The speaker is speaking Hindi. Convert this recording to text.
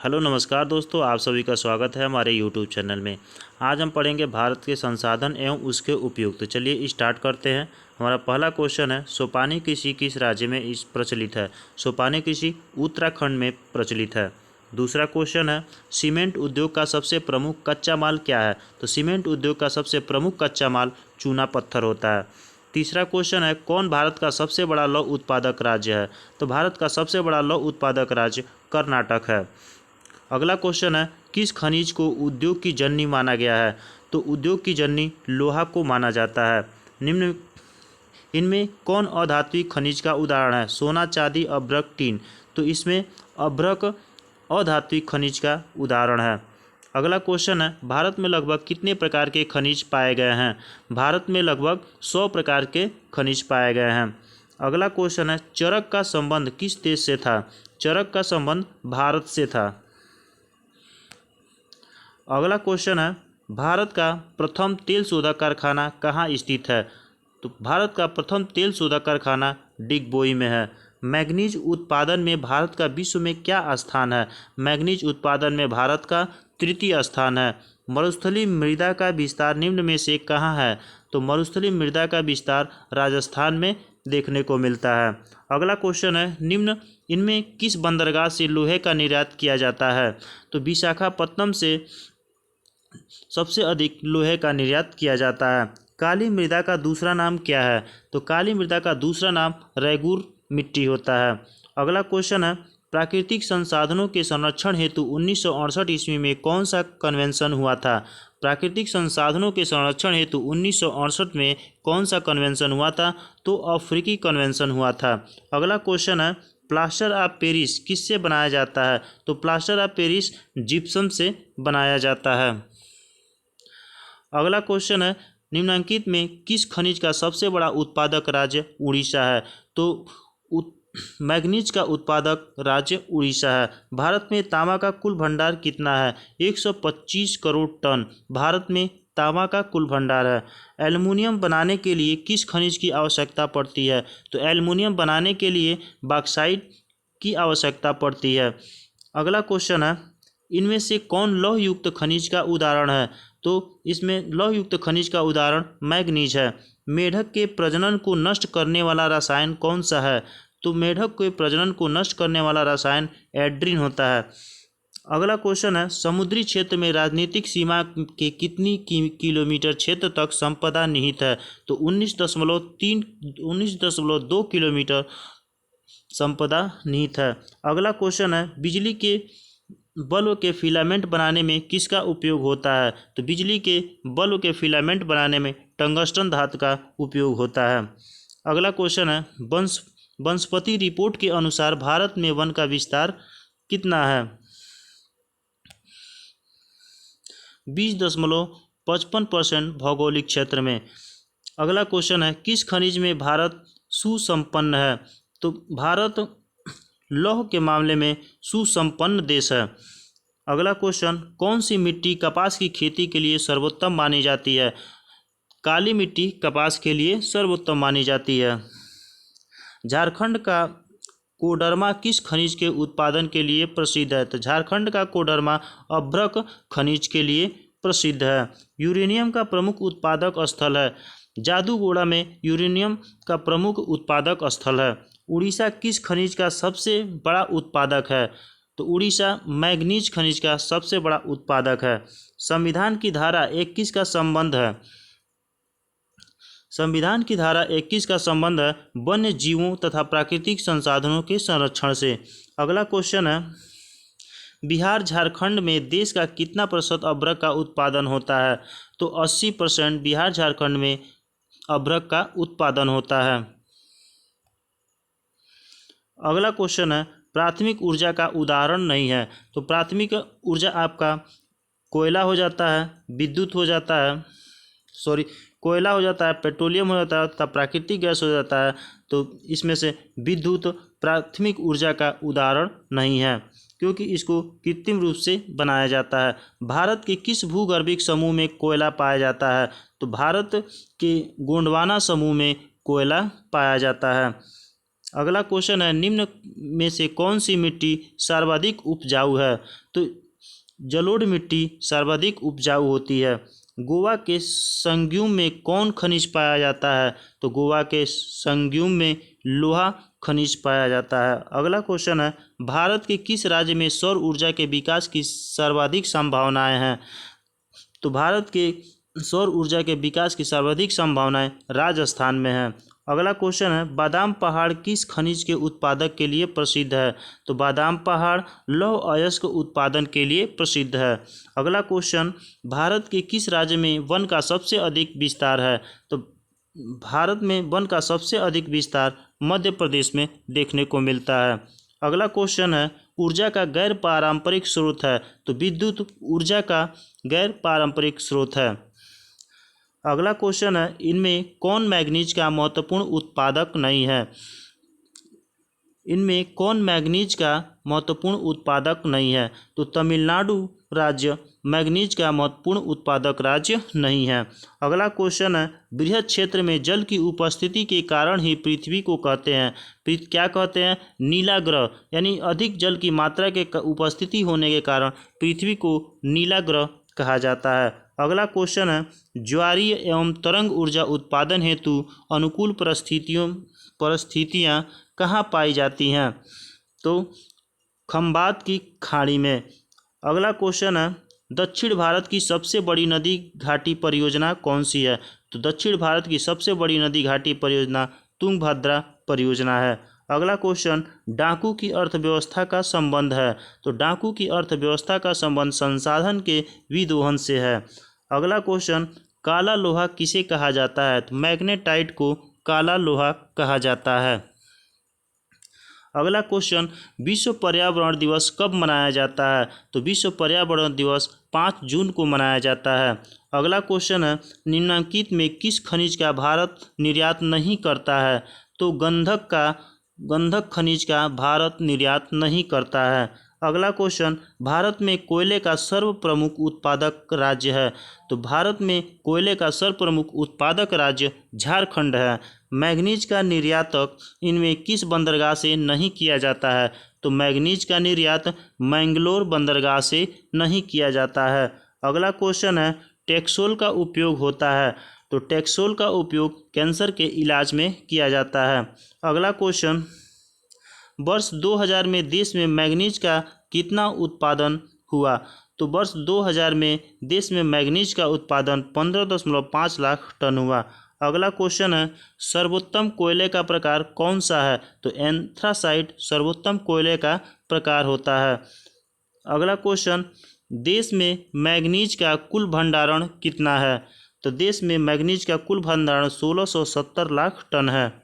हेलो नमस्कार दोस्तों, आप सभी का स्वागत है हमारे यूट्यूब चैनल में। आज हम पढ़ेंगे भारत के संसाधन एवं उसके उपयोग। तो चलिए स्टार्ट करते हैं। हमारा पहला क्वेश्चन है, सोपानी कृषि किस राज्य में इस प्रचलित है? सोपानी कृषि उत्तराखंड में प्रचलित है। दूसरा क्वेश्चन है, सीमेंट उद्योग का सबसे प्रमुख कच्चा माल क्या है? तो सीमेंट उद्योग का सबसे प्रमुख कच्चा माल चूना पत्थर होता है। तीसरा क्वेश्चन है, कौन भारत का सबसे बड़ा लौह उत्पादक राज्य है? तो भारत का सबसे बड़ा लौह उत्पादक राज्य कर्नाटक है। अगला क्वेश्चन है, किस खनिज को उद्योग की जननी माना गया है? तो उद्योग की जननी लोहा को माना जाता है। निम्न इनमें कौन अधात्विक खनिज का उदाहरण है? सोना, चांदी, अभ्रक, टीन। तो इसमें अभ्रक अधात्विक खनिज का उदाहरण है। अगला क्वेश्चन है, भारत में लगभग कितने प्रकार के खनिज पाए गए हैं? भारत में लगभग 100 प्रकार के खनिज पाए गए हैं। अगला क्वेश्चन है, चरक का संबंध किस देश से था? चरक का संबंध भारत से था। अगला क्वेश्चन है, भारत का प्रथम तेल शोधक कारखाना कहाँ स्थित है? तो भारत का प्रथम तेल शोधक कारखाना डिगबोई में है। मैग्नीज उत्पादन में भारत का विश्व में क्या स्थान है? मैग्नीज उत्पादन में भारत का तृतीय स्थान है। मरुस्थलीय मृदा का विस्तार निम्न में से कहाँ है? तो मरुस्थलीय मृदा का विस्तार राजस्थान में देखने को मिलता है। अगला क्वेश्चन है, निम्न इनमें किस बंदरगाह से लोहे का निर्यात किया जाता है? तो विशाखापत्तनम से सबसे अधिक लोहे का निर्यात किया जाता है। काली मृदा का दूसरा नाम क्या है? तो काली मृदा का दूसरा नाम रैगुर मिट्टी होता है। अगला क्वेश्चन है, प्राकृतिक संसाधनों के संरक्षण हेतु 1968 ईस्वी में कौन सा कन्वेंशन हुआ था? प्राकृतिक संसाधनों के संरक्षण हेतु 1968 में कौन सा कन्वेंशन हुआ था? तो अफ्रीकी कन्वेंशन हुआ था। अगला क्वेश्चन है, प्लास्टर ऑफ पेरिस किससे बनाया जाता है? तो प्लास्टर ऑफ पेरिस जिप्सम से बनाया जाता है। अगला क्वेश्चन है, निम्नलिखित में किस खनिज का सबसे बड़ा उत्पादक राज्य उड़ीसा है? तो मैग्नीज का उत्पादक राज्य उड़ीसा है। भारत में तांबा का कुल भंडार कितना है? 125 करोड़ टन भारत में तांबा का कुल भंडार है। एल्युमिनियम बनाने के लिए किस खनिज की आवश्यकता पड़ती है? तो एल्युमिनियम बनाने के लिए बॉक्साइट की आवश्यकता पड़ती है। अगला क्वेश्चन है, इनमें से कौन लौह युक्त खनिज का उदाहरण है? तो इसमें लौह युक्त खनिज का उदाहरण मैग्नीज है। मेढक के प्रजनन को नष्ट करने वाला रसायन कौन सा है? तो मेढक के प्रजनन को नष्ट करने वाला रसायन एड्रीन होता है। अगला क्वेश्चन है, समुद्री क्षेत्र में राजनीतिक सीमा के कितनी किलोमीटर क्षेत्र तक संपदा निहित है? तो 19.2 किलोमीटर संपदा निहित है। अगला क्वेश्चन है, बिजली के बल्ब के फिलामेंट बनाने में किसका उपयोग होता है? तो बिजली के बल्ब के फिलामेंट बनाने में टंगस्टन धातु का उपयोग होता है। अगला क्वेश्चन है, वनस्पति रिपोर्ट के अनुसार भारत में वन का विस्तार कितना है? 20.55% भौगोलिक क्षेत्र में। अगला क्वेश्चन है, किस खनिज में भारत सुसंपन्न है? तो भारत लौह के मामले में सुसंपन्न देश है। अगला क्वेश्चन, कौन सी मिट्टी कपास की खेती के लिए सर्वोत्तम मानी जाती है? काली मिट्टी कपास के लिए सर्वोत्तम मानी जाती है। झारखंड का कोडरमा किस खनिज के उत्पादन के लिए प्रसिद्ध है? तो झारखंड का कोडरमा अभ्रक खनिज के लिए प्रसिद्ध है। यूरेनियम का प्रमुख उत्पादक स्थल है। जादूगोड़ा में यूरेनियम का प्रमुख उत्पादक स्थल है। उड़ीसा किस खनिज का सबसे बड़ा उत्पादक है? तो उड़ीसा मैग्नीज खनिज का सबसे बड़ा उत्पादक है। संविधान की धारा 21 का संबंध है। संविधान की धारा 21 का संबंध है वन्य जीवों तथा प्राकृतिक संसाधनों के संरक्षण से। अगला क्वेश्चन है, बिहार झारखंड में देश का कितना प्रतिशत अभ्रक का उत्पादन होता है? तो 80% बिहार झारखंड में अभ्रक का उत्पादन होता है। अगला क्वेश्चन है, प्राथमिक ऊर्जा का उदाहरण नहीं है। तो प्राथमिक ऊर्जा आपका कोयला हो जाता है, विद्युत हो जाता है, कोयला हो जाता है, पेट्रोलियम हो जाता है तथा प्राकृतिक गैस हो जाता है। तो इसमें से विद्युत प्राथमिक ऊर्जा का उदाहरण नहीं है, क्योंकि इसको कृत्रिम रूप से बनाया जाता है। भारत के किस भूगर्भिक समूह में कोयला पाया जाता है? तो भारत के गोंडवाना समूह में कोयला पाया जाता है। अगला क्वेश्चन है, निम्न में से कौन सी मिट्टी सर्वाधिक उपजाऊ है? तो जलोढ़ मिट्टी सर्वाधिक उपजाऊ होती है। गोवा के संगम में कौन खनिज पाया जाता है? तो गोवा के संगम में लोहा खनिज पाया जाता है। अगला क्वेश्चन है, भारत के किस राज्य में सौर ऊर्जा के विकास की सर्वाधिक संभावनाएं हैं? तो भारत के सौर ऊर्जा के विकास की सर्वाधिक संभावनाएं राजस्थान में हैं। अगला क्वेश्चन है, बादाम पहाड़ किस खनिज के उत्पादक के लिए प्रसिद्ध है? तो बादाम पहाड़ लौह अयस्क उत्पादन के लिए प्रसिद्ध है। अगला क्वेश्चन, भारत के किस राज्य में वन का सबसे अधिक विस्तार है? तो भारत में वन का सबसे अधिक विस्तार मध्य प्रदेश में देखने को मिलता है। अगला क्वेश्चन है, ऊर्जा का गैर पारंपरिक स्रोत है? तो विद्युत ऊर्जा का गैर पारंपरिक स्रोत है। अगला क्वेश्चन है, इनमें कौन मैग्नीज का महत्वपूर्ण उत्पादक नहीं है? इनमें कौन मैग्नीज का महत्वपूर्ण उत्पादक नहीं है? तो तमिलनाडु राज्य मैग्नीज का महत्वपूर्ण उत्पादक राज्य नहीं है। अगला क्वेश्चन है, बृहद क्षेत्र में जल की उपस्थिति के कारण ही पृथ्वी को कहते हैं, क्या कहते हैं? नीला ग्रह। यानी अधिक जल की मात्रा के उपस्थिति होने के कारण पृथ्वी को नीला ग्रह कहा जाता है। अगला क्वेश्चन है, ज्वारीय एवं तरंग ऊर्जा उत्पादन हेतु अनुकूल परिस्थितियाँ कहाँ पाई जाती हैं? तो खंबात की खाड़ी में। अगला क्वेश्चन है, दक्षिण भारत की सबसे बड़ी नदी घाटी परियोजना कौन सी है? तो दक्षिण भारत की सबसे बड़ी नदी घाटी परियोजना तुंगभद्रा परियोजना है। अगला क्वेश्चन, डाकू की अर्थव्यवस्था का संबंध है? तो डाकू की अर्थव्यवस्था का संबंध संसाधन के विदोहन से है। अगला क्वेश्चन, काला लोहा किसे कहा जाता है? तो मैग्नेटाइट को काला लोहा कहा जाता है। अगला क्वेश्चन, विश्व पर्यावरण दिवस कब मनाया जाता है? तो विश्व पर्यावरण दिवस 5 जून को मनाया जाता है। अगला क्वेश्चन है, निम्नलिखित में किस खनिज का भारत निर्यात नहीं करता है? तो गंधक खनिज का भारत निर्यात नहीं करता है। अगला क्वेश्चन, भारत में कोयले का सर्वप्रमुख उत्पादक राज्य है? तो भारत में कोयले का सर्वप्रमुख उत्पादक राज्य झारखंड है। मैग्नीज का निर्यातक इनमें किस बंदरगाह से नहीं किया जाता है? तो मैग्नीज का निर्यात मैंगलोर बंदरगाह से नहीं किया जाता है। अगला क्वेश्चन है, टेक्सोल का उपयोग होता है? तो टेक्सोल का उपयोग कैंसर के इलाज में किया जाता है। अगला क्वेश्चन, वर्ष 2000 में देश में मैग्नीज का कितना उत्पादन हुआ? तो वर्ष 2000 में देश में मैग्नीज का उत्पादन 15.5 लाख टन हुआ। अगला क्वेश्चन है, सर्वोत्तम कोयले का प्रकार कौन सा है? तो एंथ्रासाइट सर्वोत्तम कोयले का प्रकार होता है। अगला क्वेश्चन, देश में मैग्नीज का कुल भंडारण कितना है? तो देश में मैग्नीज का कुल भंडारण 1670 लाख टन है।